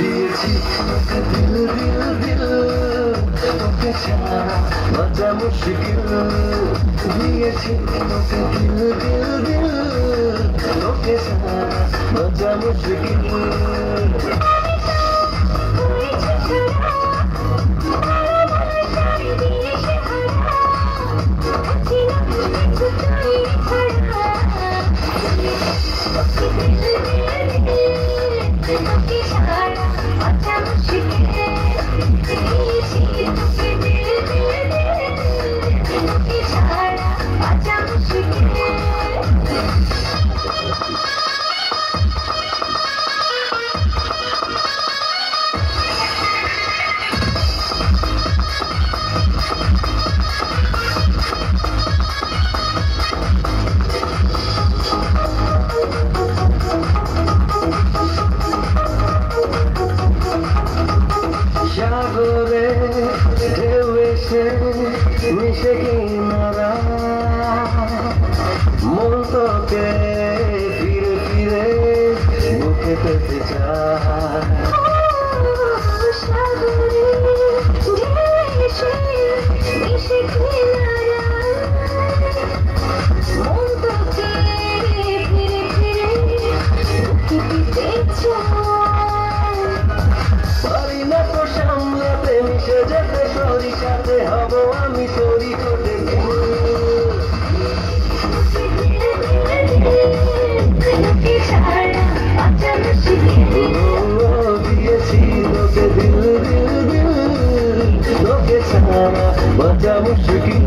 দিয়েছি তোকে দিল দিল দিল তোকে ছাড়া বাঁচা মুশকিল দিয়েছি তোকে দিল দিল দিল তোকে ছাড়া বাঁচা মুশকিল সাগরে ঢেউ এসে মিশে কিনারা মন তোকে ফিরে ফিরে বুকে পেতে চায় সাগরে ঢেউ এসে মিশে কিনারা মন তোকে ফিরে ফিরে বুকে পেতে চায় পারি না তো সামলাতে মিশে যেতে তোরই সাথে হব আমি তোরই করে দিয়েছি তোকে দিল দিল দিল তোকে ছাড়া বাঁচা মুশকিল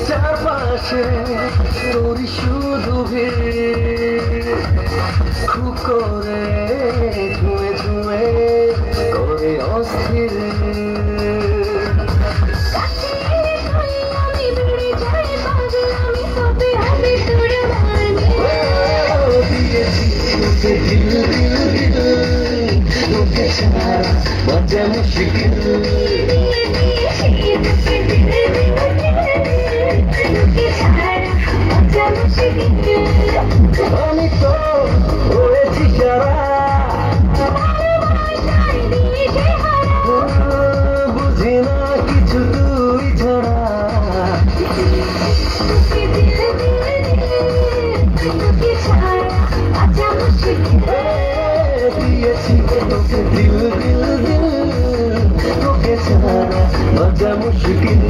চারপাশে তোরই শুধু ভিড় খুব করে ছুঁয়ে ছুঁয়ে করে অস্থির দিয়েছি তোকে দিল দিল দিল তোকে ছাড়া বাঁচা মুশকিল আমি তো হয়েছি সারা বুঝি না কিছু তুই ছাড়া দিয়েছি তোকে দিল দিল দিল তোকে ছাড়া বাঁচা মুশকিল।